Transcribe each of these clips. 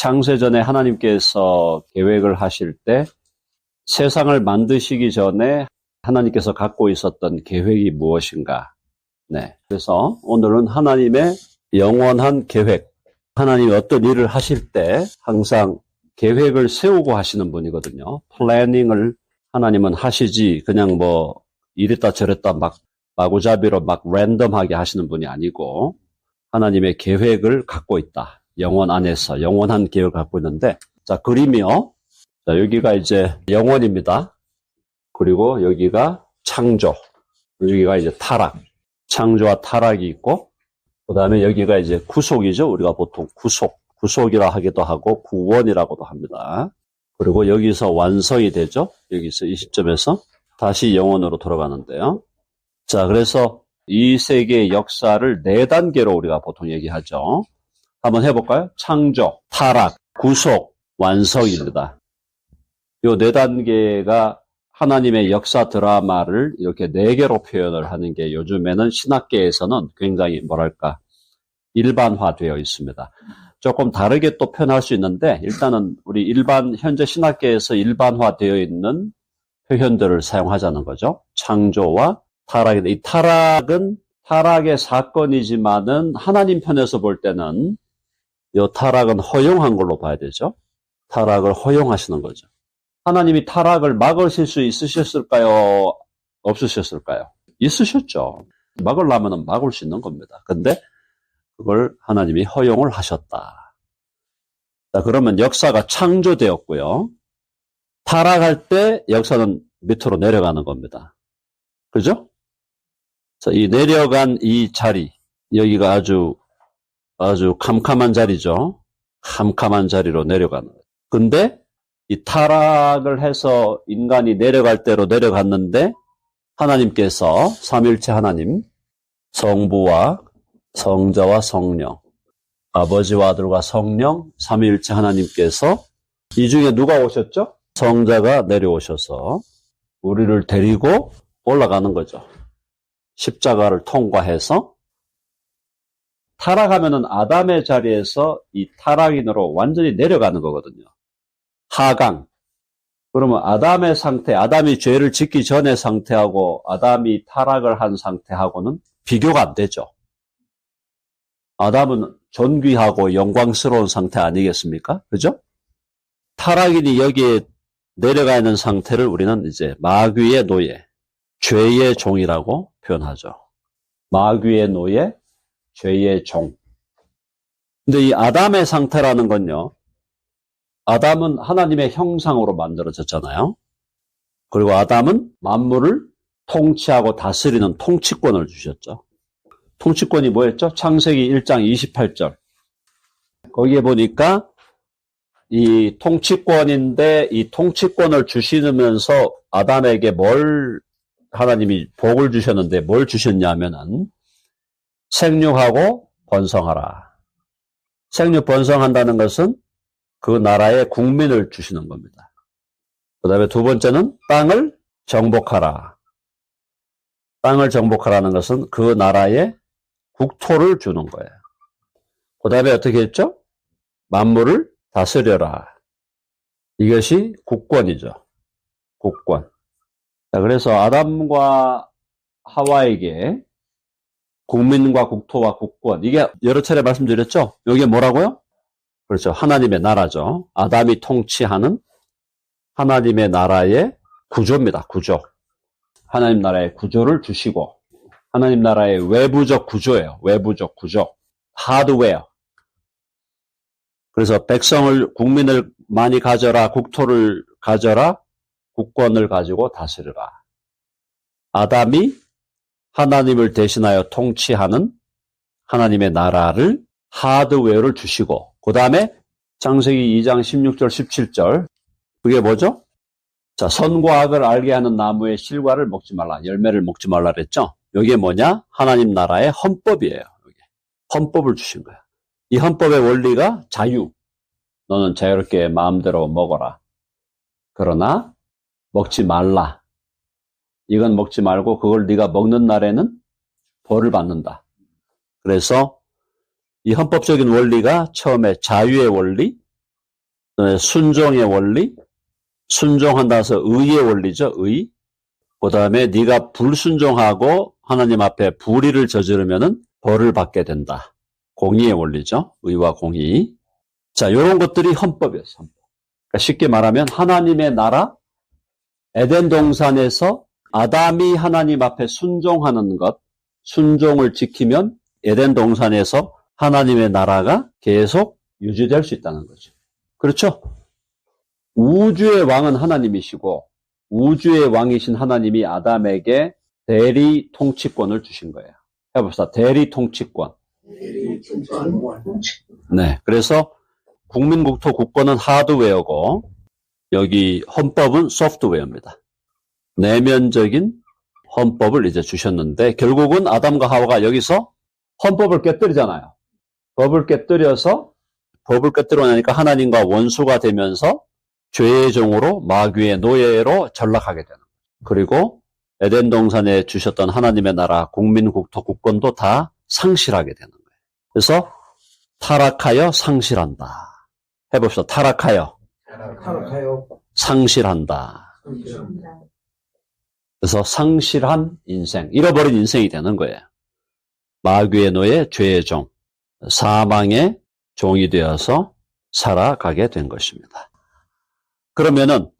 창세전에 하나님께서 계획을 하실 때 세상을 만드시기 전에 하나님께서 갖고 있었던 계획이 무엇인가? 네. 그래서 오늘은 하나님의 영원한 계획, 하나님이 어떤 일을 하실 때 항상 계획을 세우고 하시는 분이거든요. 플래닝을 하나님은 하시지 그냥 뭐 이랬다 저랬다 막 마구잡이로 막 랜덤하게 하시는 분이 아니고 하나님의 계획을 갖고 있다. 영원 안에서 영원한 계획을 갖고 있는데, 자, 그림이요. 자, 여기가 이제 영원입니다. 그리고 여기가 창조, 여기가 이제 타락, 창조와 타락이 있고, 그 다음에 여기가 이제 구속이죠. 우리가 보통 구속이라 하기도 하고 구원이라고도 합니다. 그리고 여기서 완성이 되죠. 여기서 이 시점에서 다시 영원으로 돌아가는데요. 자, 그래서 이 세계의 역사를 4단계로 우리가 보통 얘기하죠. 한번 해볼까요? 창조, 타락, 구속, 완성입니다. 이 4단계가 하나님의 역사 드라마를 이렇게 4개로 표현을 하는 게 요즘에는 신학계에서는 굉장히 뭐랄까 일반화되어 있습니다. 조금 다르게 또 표현할 수 있는데 일단은 우리 현재 신학계에서 일반화되어 있는 표현들을 사용하자는 거죠. 창조와 타락인데 이 타락은 타락의 사건이지만은 하나님 편에서 볼 때는 이 타락은 허용한 걸로 봐야 되죠. 타락을 허용하시는 거죠. 하나님이 타락을 막으실 수 있으셨을까요? 없으셨을까요? 있으셨죠. 막으려면 막을 수 있는 겁니다. 근데 그걸 하나님이 허용을 하셨다. 자, 그러면 역사가 창조되었고요. 타락할 때 역사는 밑으로 내려가는 겁니다. 그죠? 자, 이 내려간 이 자리, 여기가 아주 캄캄한 자리죠. 캄캄한 자리로 내려가는 거예요. 근데 이 타락을 해서 인간이 내려갈 대로 내려갔는데 하나님께서 삼위일체 하나님, 성부와 성자와 성령, 아버지와 아들과 성령, 삼위일체 하나님께서 이 중에 누가 오셨죠? 성자가 내려오셔서 우리를 데리고 올라가는 거죠. 십자가를 통과해서 타락하면은 아담의 자리에서 이 타락인으로 완전히 내려가는 거거든요. 하강. 그러면 아담의 상태, 아담이 죄를 짓기 전의 상태하고 아담이 타락을 한 상태하고는 비교가 안 되죠. 아담은 존귀하고 영광스러운 상태 아니겠습니까? 그죠? 타락인이 여기에 내려가 있는 상태를 우리는 이제 마귀의 노예, 죄의 종이라고 표현하죠. 마귀의 노예, 죄의 종. 근데 이 아담의 상태라는 건요, 아담은 하나님의 형상으로 만들어졌잖아요. 그리고 아담은 만물을 통치하고 다스리는 통치권을 주셨죠. 통치권이 뭐였죠? 창세기 1장 28절. 거기에 보니까 이 통치권인데 이 통치권을 주시면서 아담에게 하나님이 복을 주셨는데 뭘 주셨냐면은 생육하고 번성하라. 생육 번성한다는 것은 그 나라의 국민을 주시는 겁니다. 그 다음에 두 번째는 땅을 정복하라. 땅을 정복하라는 것은 그 나라의 국토를 주는 거예요. 그 다음에 어떻게 했죠? 만물을 다스려라. 이것이 국권이죠. 국권. 자, 그래서 아담과 하와에게 국민과 국토와 국권, 이게 여러 차례 말씀드렸죠? 이게 뭐라고요? 그렇죠. 하나님의 나라죠. 아담이 통치하는 하나님의 나라의 구조입니다. 구조. 하나님 나라의 구조를 주시고 하나님 나라의 외부적 구조예요. 외부적 구조. 하드웨어. 그래서 국민을 많이 가져라, 국토를 가져라, 국권을 가지고 다스려라. 아담이 하나님을 대신하여 통치하는 하나님의 나라를 하드웨어를 주시고 그 다음에 창세기 2장 16절 17절 그게 뭐죠? 자, 선과 악을 알게 하는 나무의 실과를 먹지 말라. 열매를 먹지 말라 그랬죠? 이게 뭐냐? 하나님 나라의 헌법이에요. 헌법을 주신 거야. 이 헌법의 원리가 자유. 너는 자유롭게 마음대로 먹어라. 그러나 먹지 말라. 이건 먹지 말고 그걸 네가 먹는 날에는 벌을 받는다. 그래서 이 헌법적인 원리가 처음에 자유의 원리, 순종의 원리, 순종한다 해서 의의 원리죠. 의. 그 다음에 네가 불순종하고 하나님 앞에 불의를 저지르면은 벌을 받게 된다. 공의의 원리죠. 의와 공의. 자, 이런 것들이 헌법이었어요. 헌법. 그러니까 쉽게 말하면 하나님의 나라, 에덴 동산에서 아담이 하나님 앞에 순종하는 것, 순종을 지키면 에덴 동산에서 하나님의 나라가 계속 유지될 수 있다는 거죠. 그렇죠? 우주의 왕은 하나님이시고 우주의 왕이신 하나님이 아담에게 대리 통치권을 주신 거예요. 해봅시다. 대리 통치권. 네, 그래서 국민국토 국권은 하드웨어고 여기 헌법은 소프트웨어입니다. 내면적인 헌법을 이제 주셨는데 결국은 아담과 하와가 여기서 헌법을 깨뜨리잖아요. 법을 깨뜨려 나니까 하나님과 원수가 되면서 죄의 종으로 마귀의 노예로 전락하게 되는 거예요. 그리고 에덴 동산에 주셨던 하나님의 나라 국민국토 국권도 다 상실하게 되는 거예요. 그래서 타락하여 상실한다. 해봅시다. 타락하여 상실한다. 그래서 상실한 인생, 잃어버린 인생이 되는 거예요. 마귀의 노예, 죄의 종, 사망의 종이 되어서 살아가게 된 것입니다. 그러면은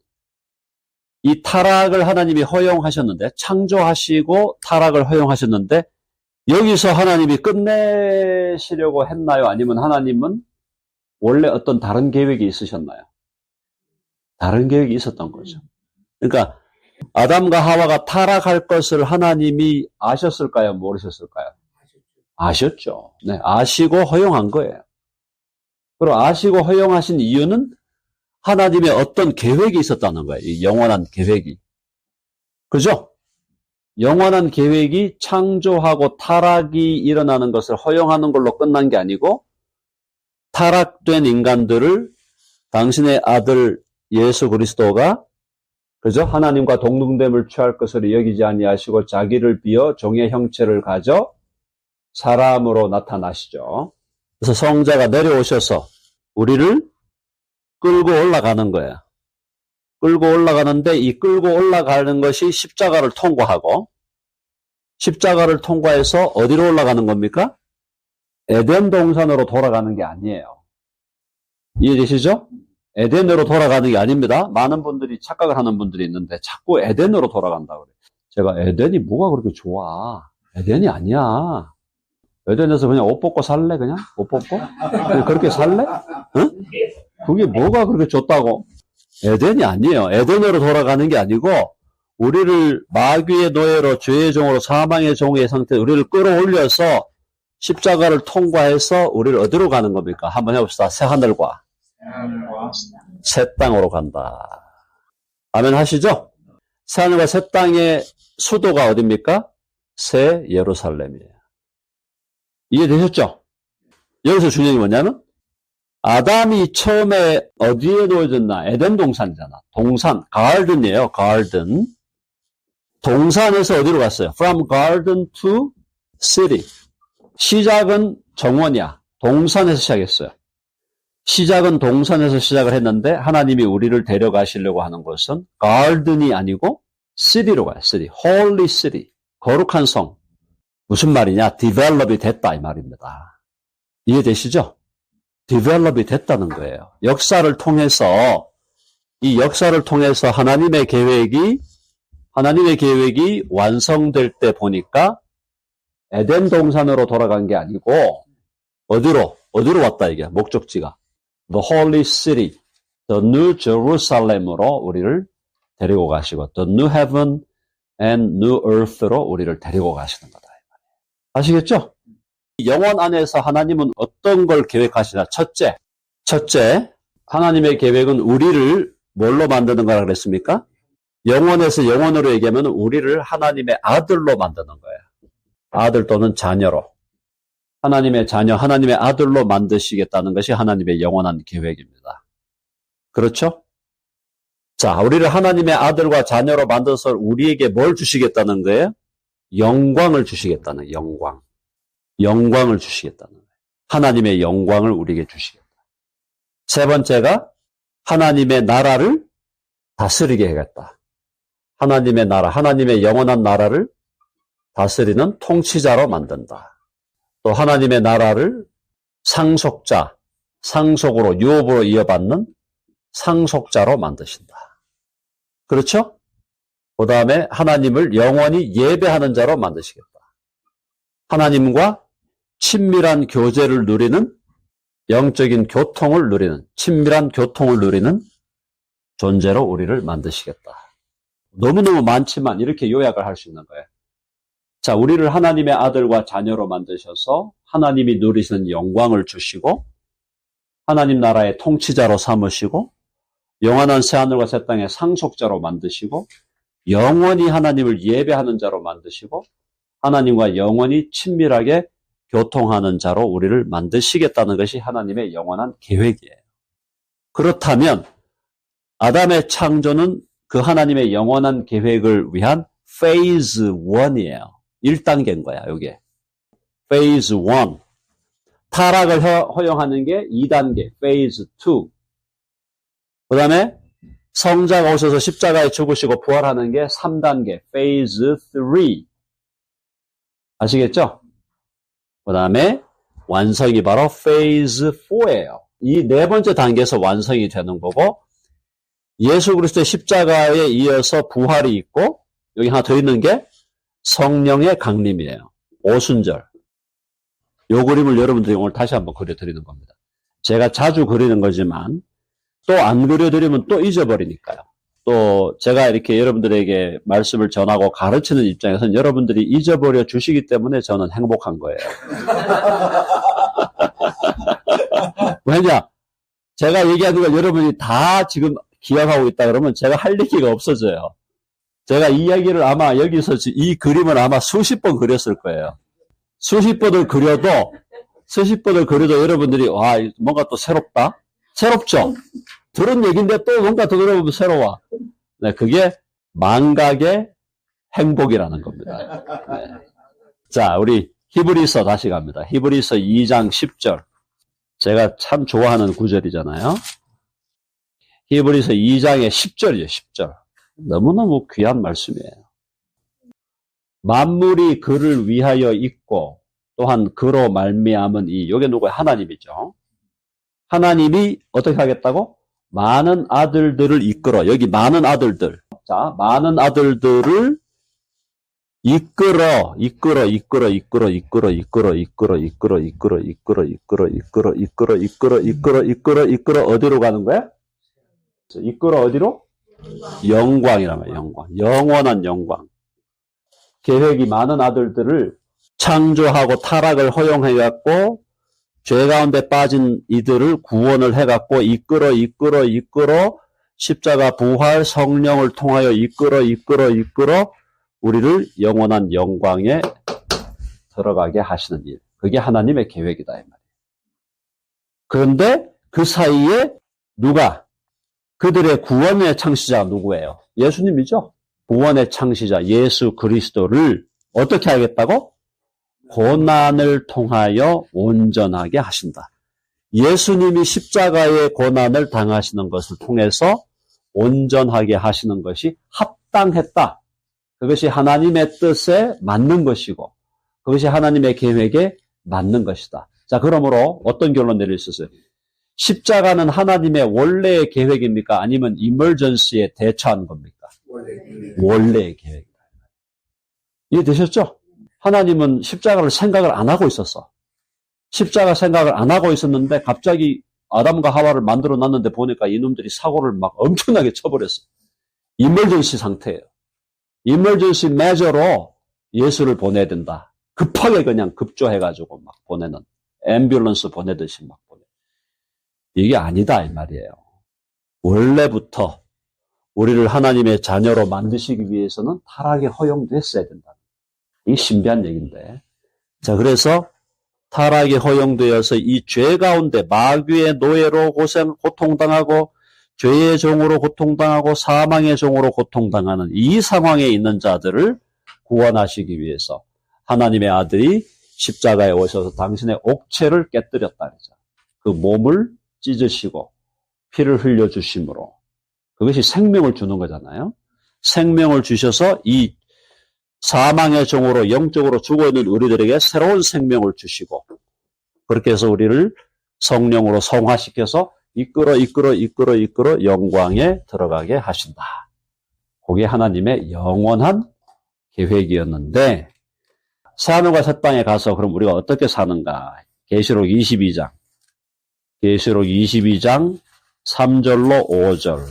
이 타락을 하나님이 허용하셨는데, 창조하시고 타락을 허용하셨는데 여기서 하나님이 끝내시려고 했나요? 아니면 하나님은 원래 어떤 다른 계획이 있으셨나요? 다른 계획이 있었던 거죠. 그러니까 아담과 하와가 타락할 것을 하나님이 아셨을까요? 모르셨을까요? 아셨죠. 네, 아시고 허용한 거예요. 그리고 아시고 허용하신 이유는 하나님의 어떤 계획이 있었다는 거예요. 이 영원한 계획이. 그죠? 영원한 계획이 창조하고 타락이 일어나는 것을 허용하는 걸로 끝난 게 아니고 타락된 인간들을 당신의 아들 예수 그리스도가 그죠? 하나님과 동등됨을 취할 것을 여기지 아니하시고 자기를 비어 종의 형체를 가져 사람으로 나타나시죠. 그래서 성자가 내려오셔서 우리를 끌고 올라가는 거예요. 끌고 올라가는데 이 끌고 올라가는 것이 십자가를 통과하고 십자가를 통과해서 어디로 올라가는 겁니까? 에덴 동산으로 돌아가는 게 아니에요. 이해되시죠? 에덴으로 돌아가는 게 아닙니다. 많은 분들이 착각을 하는 분들이 있는데 자꾸 에덴으로 돌아간다고 그래요. 제가 에덴이 뭐가 그렇게 좋아? 에덴이 아니야. 에덴에서 그냥 옷 벗고 살래? 그냥? 옷 벗고? 그냥 그렇게 살래? 응? 그게 뭐가 그렇게 좋다고? 에덴이 아니에요. 에덴으로 돌아가는 게 아니고 우리를 마귀의 노예로 죄의 종으로 사망의 종의 상태로 우리를 끌어올려서 십자가를 통과해서 우리를 어디로 가는 겁니까? 한번 해봅시다. 새하늘과 새 땅으로 간다. 아멘 하시죠? 새하늘과 새 땅의 수도가 어디입니까? 새 예루살렘이에요. 이해되셨죠? 여기서 중요한 게 뭐냐면 아담이 처음에 어디에 놓여졌나? 에덴 동산이잖아. 동산, 가든이에요. 가든. 동산에서 어디로 갔어요? From garden to city. 시작은 정원이야. 동산에서 시작했어요. 시작은 동산에서 시작을 했는데 하나님이 우리를 데려가시려고 하는 것은 garden이 아니고 city로 가요. city. holy city. 거룩한 성. 무슨 말이냐? develop이 됐다 이 말입니다. 이해되시죠? develop이 됐다는 거예요. 역사를 통해서 이 역사를 통해서 하나님의 계획이 완성될 때 보니까 에덴 동산으로 돌아간 게 아니고 어디로 왔다 이게 목적지가 The Holy City, The New Jerusalem으로 우리를 데리고 가시고 The New Heaven and New Earth로 우리를 데리고 가시는 거다. 아시겠죠? 영원 안에서 하나님은 어떤 걸 계획하시나? 첫째, 하나님의 계획은 우리를 뭘로 만드는 거라 그랬습니까? 영원에서 영원으로 얘기하면 우리를 하나님의 아들로 만드는 거예요. 아들 또는 자녀로. 하나님의 자녀, 하나님의 아들로 만드시겠다는 것이 하나님의 영원한 계획입니다. 그렇죠? 자, 우리를 하나님의 아들과 자녀로 만들어서 우리에게 뭘 주시겠다는 거예요? 영광을 주시겠다는 영광. 영광을 주시겠다는 거예요. 하나님의 영광을 우리에게 주시겠다. 세 번째가 하나님의 나라를 다스리게 하겠다. 하나님의 나라, 하나님의 영원한 나라를 다스리는 통치자로 만든다. 또 하나님의 나라를 상속자, 상속으로 유업으로 이어받는 상속자로 만드신다. 그렇죠? 그 다음에 하나님을 영원히 예배하는 자로 만드시겠다. 하나님과 친밀한 교제를 누리는, 영적인 교통을 누리는, 친밀한 교통을 누리는 존재로 우리를 만드시겠다. 너무너무 많지만 이렇게 요약을 할 수 있는 거예요. 자, 우리를 하나님의 아들과 자녀로 만드셔서 하나님이 누리시는 영광을 주시고 하나님 나라의 통치자로 삼으시고 영원한 새하늘과 새 땅의 상속자로 만드시고 영원히 하나님을 예배하는 자로 만드시고 하나님과 영원히 친밀하게 교통하는 자로 우리를 만드시겠다는 것이 하나님의 영원한 계획이에요. 그렇다면 아담의 창조는 그 하나님의 영원한 계획을 위한 페이즈 1이에요. 1단계인 거야, 이게. 페이즈 1. 타락을 허용하는 게 2단계, 페이즈 2. 그 다음에 성자가 오셔서 십자가에 죽으시고 부활하는 게 3단계, 페이즈 3. 아시겠죠? 그 다음에 완성이 바로 페이즈 4예요. 이 네 번째 단계에서 완성이 되는 거고 예수 그리스도의 십자가에 이어서 부활이 있고 여기 하나 더 있는 게 성령의 강림이에요. 오순절. 요 그림을 여러분들이 오늘 다시 한번 그려드리는 겁니다. 제가 자주 그리는 거지만 또 안 그려드리면 또 잊어버리니까요. 또 제가 이렇게 여러분들에게 말씀을 전하고 가르치는 입장에서는 여러분들이 잊어버려 주시기 때문에 저는 행복한 거예요. 왜냐? 제가 얘기하는 걸 여러분이 다 지금 기억하고 있다 그러면 제가 할 얘기가 없어져요. 제가 이 이야기를 아마 여기서 이 그림을 아마 수십 번 그렸을 거예요. 수십 번을 그려도 여러분들이 와 뭔가 또 새롭다? 새롭죠? 들은 얘기인데 또 뭔가 더 들어보면 새로워. 네, 그게 망각의 행복이라는 겁니다. 네. 자, 우리 히브리서 다시 갑니다. 히브리서 2장 10절. 제가 참 좋아하는 구절이잖아요. 히브리서 2장의 10절이에요, 10절. 너무너무 귀한 말씀이에요. 만물이 그를 위하여 있고 또한 그로 말미암은 요게 누구예요? 하나님이죠. 하나님이 어떻게 하겠다고? 많은 아들들을 이끌어. 여기 많은 아들들. 자, 많은 아들들을 이끌어 어디로 가는 거야? 이끌어 어디로? 영광이란 말이야, 영광. 영원한 영광. 계획이 많은 아들들을 창조하고 타락을 허용해갖고 죄 가운데 빠진 이들을 구원을 해갖고 이끌어 십자가 부활 성령을 통하여 이끌어 우리를 영원한 영광에 들어가게 하시는 일. 그게 하나님의 계획이다 이 말이에요. 그런데 그 사이에 누가? 그들의 구원의 창시자 누구예요? 예수님이죠. 구원의 창시자 예수 그리스도를 어떻게 하겠다고? 고난을 통하여 온전하게 하신다. 예수님이 십자가의 고난을 당하시는 것을 통해서 온전하게 하시는 것이 합당했다. 그것이 하나님의 뜻에 맞는 것이고 그것이 하나님의 계획에 맞는 것이다. 자, 그러므로 어떤 결론 내릴 수 있어요? 십자가는 하나님의 원래의 계획입니까? 아니면 이머전시에 대처하는 겁니까? 원래의 계획이다. 이해되셨죠? 하나님은 십자가를 생각을 안 하고 있었어. 십자가 생각을 안 하고 있었는데 갑자기 아담과 하와를 만들어 놨는데 보니까 이놈들이 사고를 막 엄청나게 쳐버렸어. 이머전시 상태예요. 이머전시 메저로 예수를 보내야 된다. 급하게 그냥 급조해가지고 막 보내는, 앰뷸런스 보내듯이 막 보내. 이게 아니다 이 말이에요. 원래부터 우리를 하나님의 자녀로 만드시기 위해서는 타락이 허용됐어야 된다. 이게 신비한 얘기인데. 자, 그래서 타락이 허용되어서 이 죄 가운데 마귀의 노예로 고통당하고 죄의 종으로 고통당하고 사망의 종으로 고통당하는 이 상황에 있는 자들을 구원하시기 위해서 하나님의 아들이 십자가에 오셔서 당신의 옥체를 깨뜨렸다. 그 몸을 찢으시고 피를 흘려주심으로. 그것이 생명을 주는 거잖아요. 생명을 주셔서 이 사망의 종으로 영적으로 죽어있는 우리들에게 새로운 생명을 주시고, 그렇게 해서 우리를 성령으로 성화시켜서 이끌어 영광에 들어가게 하신다. 그게 하나님의 영원한 계획이었는데, 새하늘과 새 땅에 가서 그럼 우리가 어떻게 사는가? 계시록 22장 3절로 5절.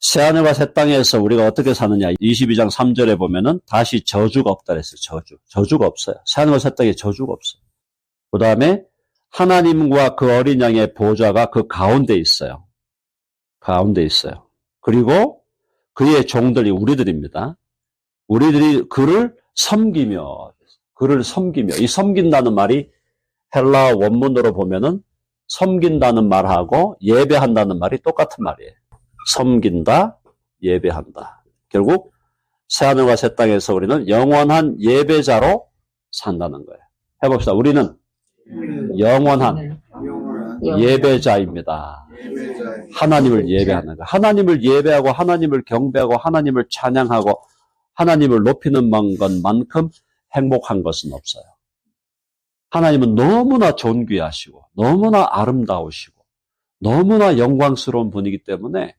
새하늘과 새 땅에서 우리가 어떻게 사느냐? 22장 3절에 보면은 다시 저주가 없다 그랬어요. 저주가 없어요. 새하늘과 새 땅에 저주가 없어요. 그 다음에 하나님과 그 어린 양의 보좌가 그 가운데 있어요. 그리고 그의 종들이 우리들입니다. 우리들이 그를 섬기며, 이 섬긴다는 말이 헬라 원문으로 보면은 섬긴다는 말하고 예배한다는 말이 똑같은 말이에요. 섬긴다, 예배한다. 결국 새하늘과 새 땅에서 우리는 영원한 예배자로 산다는 거예요. 해봅시다. 우리는 영원한 예배자입니다. 하나님을 예배하는 거예요. 하나님을 예배하고 하나님을 경배하고 하나님을 찬양하고 하나님을 높이는 것만큼 행복한 것은 없어요. 하나님은 너무나 존귀하시고 너무나 아름다우시고 너무나 영광스러운 분이기 때문에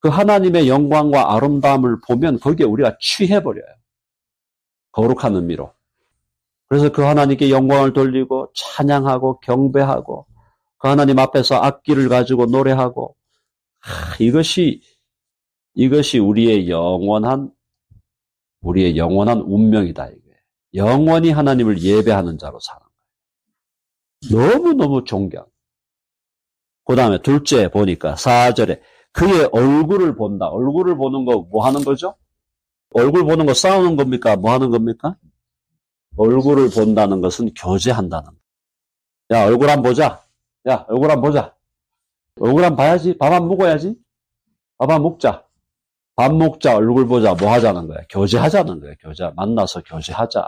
그 하나님의 영광과 아름다움을 보면 거기에 우리가 취해버려요. 거룩한 의미로. 그래서 그 하나님께 영광을 돌리고 찬양하고 경배하고 그 하나님 앞에서 악기를 가지고 노래하고, 이것이 우리의 영원한 운명이다. 이게. 영원히 하나님을 예배하는 자로 사는 거예요. 너무너무 존경. 그 다음에 둘째 보니까 4절에 그의 얼굴을 본다. 얼굴을 보는 거 뭐 하는 거죠? 얼굴 보는 거 싸우는 겁니까? 뭐 하는 겁니까? 얼굴을 본다는 것은 교제한다는 거예요. 야, 얼굴 한번 보자. 얼굴 한번 봐야지. 밥 한 먹어야지. 밥 한 먹자. 밥 먹자, 얼굴 보자. 뭐 하자는 거야? 교제하자는 거야. 만나서 교제하자.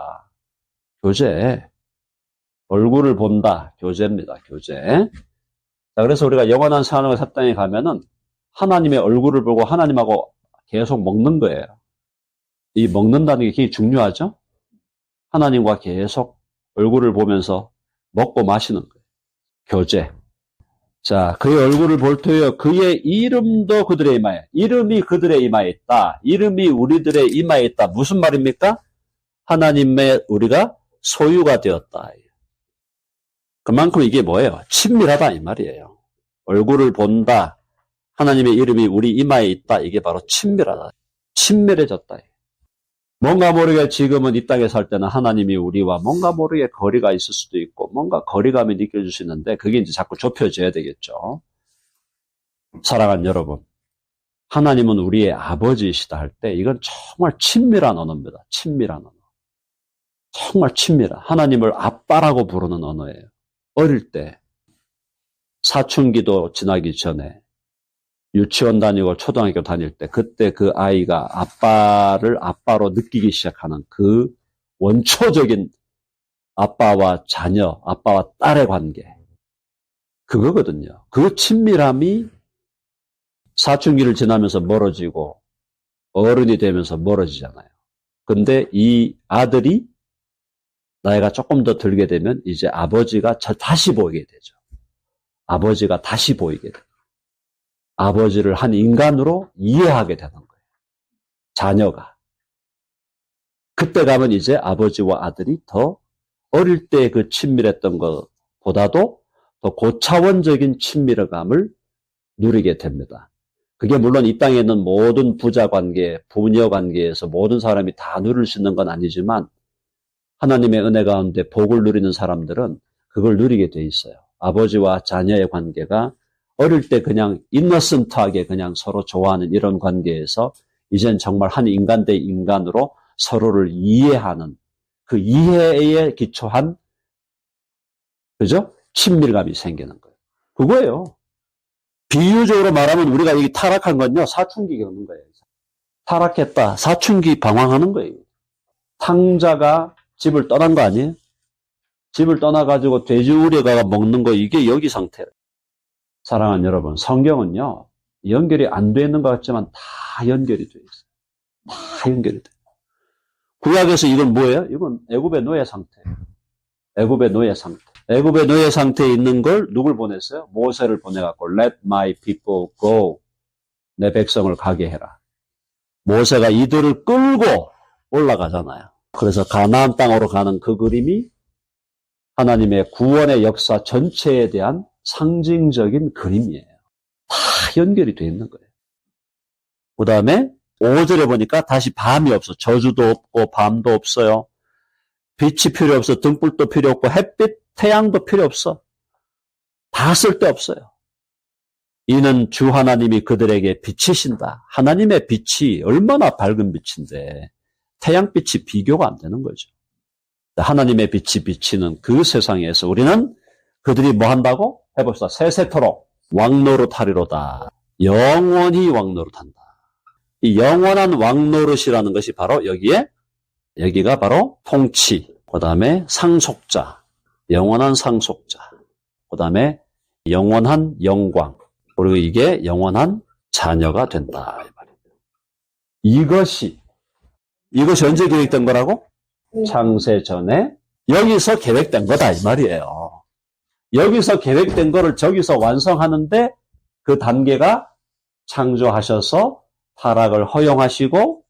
교제. 얼굴을 본다. 교제입니다. 교제. 자, 그래서 우리가 영원한 새하늘과 새 땅에 가면은 하나님의 얼굴을 보고 하나님하고 계속 먹는 거예요. 이 먹는다는 게 굉장히 중요하죠? 하나님과 계속 얼굴을 보면서 먹고 마시는 거예요. 교제. 자, 그의 얼굴을 볼 터여 그의 이름도 그들의 이마에, 이름이 그들의 이마에 있다. 이름이 우리들의 이마에 있다. 무슨 말입니까? 하나님의 우리가 소유가 되었다. 그만큼 이게 뭐예요? 친밀하다 이 말이에요. 얼굴을 본다. 하나님의 이름이 우리 이마에 있다. 이게 바로 친밀하다. 친밀해졌다. 뭔가 모르게 지금은 이 땅에 살 때는 하나님이 우리와 뭔가 모르게 거리가 있을 수도 있고 뭔가 거리감이 느껴질 수 있는데 그게 이제 자꾸 좁혀져야 되겠죠. 사랑하는 여러분, 하나님은 우리의 아버지이시다 할 때 이건 정말 친밀한 언어입니다. 친밀한 언어. 정말 친밀한. 하나님을 아빠라고 부르는 언어예요. 어릴 때 사춘기도 지나기 전에 유치원 다니고 초등학교 다닐 때 그때 그 아이가 아빠를 아빠로 느끼기 시작하는 그 원초적인 아빠와 자녀, 아빠와 딸의 관계. 그거거든요. 그 친밀함이 사춘기를 지나면서 멀어지고 어른이 되면서 멀어지잖아요. 근데 이 아들이 나이가 조금 더 들게 되면 이제 아버지가 다시 보이게 되죠. 아버지가 다시 보이게 돼요. 아버지를 한 인간으로 이해하게 되는 거예요. 자녀가. 그때 가면 이제 아버지와 아들이 더 어릴 때 그 친밀했던 것보다도 더 고차원적인 친밀감을 누리게 됩니다. 그게 물론 이 땅에 있는 모든 부자 관계, 부녀 관계에서 모든 사람이 다 누릴 수 있는 건 아니지만 하나님의 은혜 가운데 복을 누리는 사람들은 그걸 누리게 돼 있어요. 아버지와 자녀의 관계가 어릴 때 그냥 인너센트하게 그냥 서로 좋아하는 이런 관계에서 이젠 정말 한 인간 대 인간으로 서로를 이해하는 그 이해에 기초한 그죠? 친밀감이 생기는 거예요. 그거예요. 비유적으로 말하면 우리가 여기 타락한 건요. 사춘기가 오는 거예요. 타락했다. 사춘기 방황하는 거예요. 탕자가 집을 떠난 거 아니에요? 집을 떠나가지고 돼지우리가 먹는 거 이게 여기 상태예요. 사랑하는 여러분, 성경은요, 연결이 안 돼 있는 것 같지만 다 연결이 돼 있어요. 다 연결이 돼요. 구약에서 이건 뭐예요? 이건 애굽의 노예 상태예요. 애굽의 노예 상태. 애굽의 노예 상태에 있는 걸 누굴 보냈어요? 모세를 보내갖고 Let my people go. 내 백성을 가게 해라. 모세가 이들을 끌고 올라가잖아요. 그래서 가나안 땅으로 가는 그 그림이 하나님의 구원의 역사 전체에 대한 상징적인 그림이에요. 다 연결이 되어 있는 거예요. 그 다음에 5절에 보니까 다시 밤이 없어. 저주도 없고 밤도 없어요. 빛이 필요 없어. 등불도 필요 없고 햇빛, 태양도 필요 없어. 다 쓸데없어요. 이는 주 하나님이 그들에게 빛이신다. 하나님의 빛이 얼마나 밝은 빛인데 태양빛이 비교가 안 되는 거죠. 하나님의 빛이 비치는 그 세상에서 우리는 그들이 뭐 한다고? 해봅시다. 세세토록 왕노릇하리로다. 영원히 왕노릇한다. 이 영원한 왕노릇이라는 것이 바로 여기가 바로 통치, 그 다음에 상속자, 영원한 상속자, 그 다음에 영원한 영광, 그리고 이게 영원한 자녀가 된다. 이것이 언제 계획된 거라고? 창세 전에 여기서 계획된 거다 이 말이에요. 여기서 계획된 거를 저기서 완성하는데 그 단계가 창조하셔서 타락을 허용하시고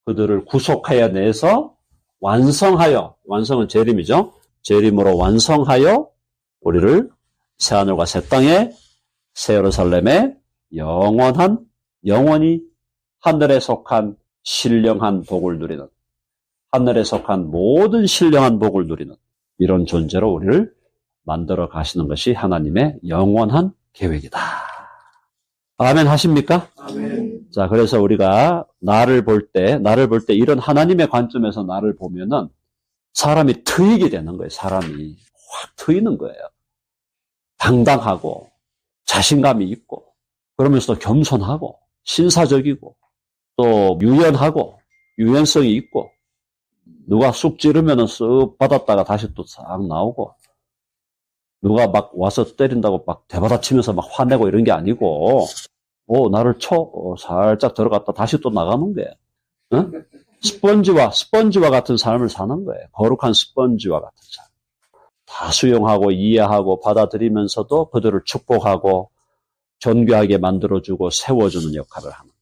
그들을 구속하여 내서 완성은 재림이죠. 재림으로 완성하여 우리를 새하늘과 새 땅에 새 예루살렘에 영원히 하늘에 속한 신령한 복을 누리는, 하늘에 속한 모든 신령한 복을 누리는 이런 존재로 우리를 만들어 가시는 것이 하나님의 영원한 계획이다. 아멘 하십니까? 아멘. 자, 그래서 우리가 나를 볼 때 이런 하나님의 관점에서 나를 보면은 사람이 트이게 되는 거예요. 사람이 확 트이는 거예요. 당당하고 자신감이 있고 그러면서도 겸손하고 신사적이고 또 유연하고 유연성이 있고 누가 쑥 찌르면은 쓱 받았다가 다시 또 싹 나오고 누가 막 와서 때린다고 막 대받아치면서 막 화내고 이런 게 아니고 나를 쳐 살짝 들어갔다 다시 또 나가는 거예요. 응? 스펀지와 같은 삶을 사는 거예요. 거룩한 스펀지와 같은 삶. 다 수용하고 이해하고 받아들이면서도 그들을 축복하고 존귀하게 만들어주고 세워주는 역할을 하는 거예요.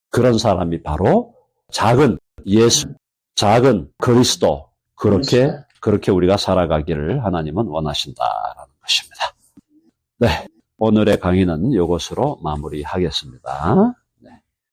그런 사람이 바로 작은 예수, 작은 그리스도, 그렇게 우리가 살아가기를 하나님은 원하신다라는 것입니다. 네, 오늘의 강의는 이것으로 마무리하겠습니다.